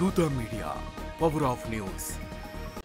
దూత media, power of news.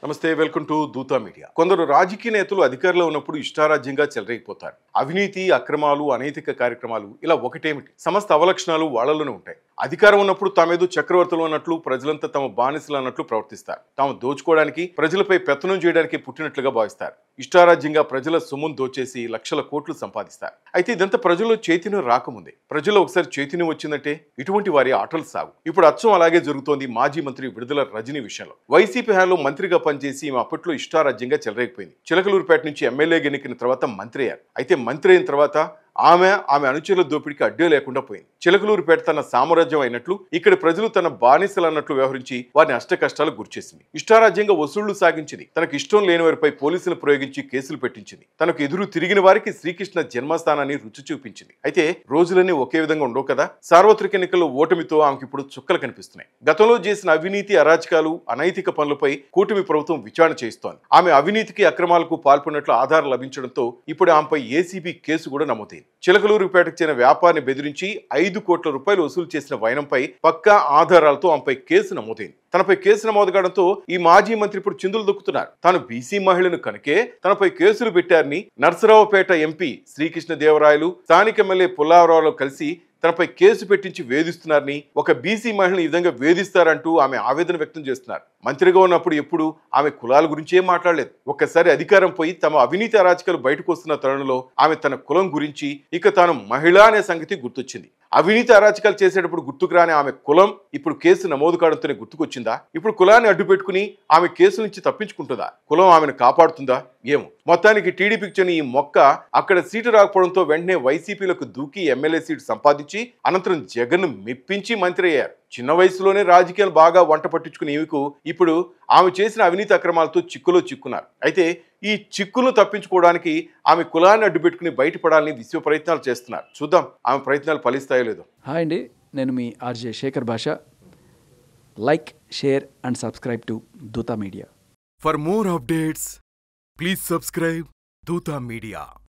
నమస్తే, welcome to Dootha media. కొందరు రాజకీయ నేతలు అధికారంలో ఉన్నప్పుడు ఇష్టారాజ్యంగా చెలరేగిపోతారు. అవినీతి, అక్రమాలు, అనైతిక కార్యక్రమాలు ఇలా ఒకటేమిటి, సమస్త అవలక్షణాలు వాళ్లలోనే ఉంటాయి. అధికారం ఉన్నప్పుడు తామేదో చక్రవర్తులు అన్నట్లు, ప్రజలంతా తమ బానిసలు అన్నట్లు ప్రవర్తిస్తారు. తాము దోచుకోవడానికి, ప్రజలపై పెత్తనం చేయడానికి పుట్టినట్లుగా భావిస్తారు. ఇష్టారాజ్యంగా ప్రజల సొమ్మును దోచేసి లక్షల కోట్లు సంపాదిస్తారు. అయితే ఇదంతా ప్రజల్లో చైతన్యం రాకముందే. ప్రజల్లో ఒకసారి చైతన్యం వచ్చిందంటే ఇటువంటి వారి ఆటలు సాగు. ఇప్పుడు అచ్చం అలాగే జరుగుతోంది మాజీ మంత్రి విడుదల రజనీ విషయంలో. వైసీపీ హయాంలో మంత్రిగా పనిచేసి ఈమె అప్పట్లో ఇష్టారాజ్యంగా చెలరేగిపోయింది. చిలకలూరుపేట నుంచి ఎమ్మెల్యేగా ఎన్నికైన తర్వాత మంత్రి అయ్యారు. అయితే మంత్రి అయిన తర్వాత ఆమె అనుచరుల దోపిడికి అడ్డే లేకుండా పోయింది. చిలకలూరుపేట తన సామ్రాజ్యం అయినట్లు, ఇక్కడ ప్రజలు తన బానిసలు అన్నట్లు వ్యవహరించి వారిని అష్ట కష్టాలకు గురిచేసింది. ఇష్టారాజ్యంగా వసూళ్లు సాగించింది. తనకు ఇష్టం లేని వారిపై పోలీసులు ప్రయోగించి కేసులు పెట్టించింది. తనకు ఎదురు తిరిగిన వారికి శ్రీకృష్ణ జన్మస్థానాన్ని రుచి చూపించింది. అయితే రోజులన్నీ ఒకే విధంగా ఉండవు కదా. సార్వత్రిక ఎన్నికల్లో ఓటమితో ఆమెకు ఇప్పుడు చుక్కలు కనిపిస్తున్నాయి. గతంలో చేసిన అవినీతి, అరాచకాలు, అనైతిక పనులపై కూటమి ప్రభుత్వం విచారణ చేస్తోంది. ఆమె అవినీతికి, అక్రమాలకు పాల్పడినట్లు ఆధారాలు లభించడంతో ఇప్పుడు ఆమెపై ఏసీబీ కేసు కూడా నమోదైంది. చిలకలూరుపేటకు చెందిన వ్యాపారిని బెదిరించి 5 కోట్ల రూపాయలు వసూలు చేసిన వైనంపై పక్కా ఆధారాలతో ఆమెపై కేసు నమోదైంది. తనపై కేసు నమోదు కావడంతో ఈ మాజీ మంత్రి ఇప్పుడు చిందులు దొక్కుతున్నారు. తాను బీసీ మహిళను కనుకే తనపై కేసులు పెట్టారని నర్సరావుపేట ఎంపీ శ్రీకృష్ణదేవరాయలు, స్థానిక ఎమ్మెల్యే పుల్లారావులో కలిసి తనపై కేసు పెట్టించి వేధిస్తున్నారని, ఒక బీసీ మహిళను ఈ విధంగా వేధిస్తారంటూ ఆమె ఆవేదన వ్యక్తం చేస్తున్నారు. మంత్రిగా ఉన్నప్పుడు ఎప్పుడు ఆమె కులాల గురించి ఏం మాట్లాడలేదు. ఒక్కసారి అధికారం పోయి తమ అవినీతి అరాచకాలు బయటకు వస్తున్న తరుణంలో ఆమె తన కులం గురించి, ఇక తాను మహిళ అనే సంగతి గుర్తొచ్చింది. అవినీతి అరాచకాలు చేసేటప్పుడు గుర్తుకు రాని ఆమె కులం ఇప్పుడు కేసు నమోదు కావడంతోనే గుర్తుకొచ్చిందా? ఇప్పుడు కులాన్ని అడ్డు పెట్టుకుని ఆమె కేసు నుంచి తప్పించుకుంటుందా? కులం ఆమెను కాపాడుతుందా? ఏమో. మొత్తానికి టీడీపీకి చెందిన ఈ మొక్క అక్కడ సీటు రాకపోవడంతో వెంటనే వైసీపీలకు దూకి ఎమ్మెల్యే సీటు సంపాదించి అనంతరం జగన్ మెప్పించి మంత్రి అయ్యారు. చిన్న వయసులోనే రాజకీయాలు బాగా వంట పట్టించుకుని ఈమెకు ఇప్పుడు ఆమె చేసిన అవినీతి అక్రమాలతో చిక్కులో చిక్కున్నారు. అయితే ఈ చిక్కును తప్పించుకోవడానికి ఆమె కులాన్ని అడ్డు పెట్టుకుని బయటపడాలని విశ్వ ప్రయత్నాలు చేస్తున్నారు. చూద్దాం ఆమె ప్రయత్నాలు ఫలిస్తాయో లేదో. హాయ్ అండి, నేను మీ ఆర్జే శేఖర్ భాష. Like, share and subscribe to Dootha media. For more updates, please subscribe Dootha media.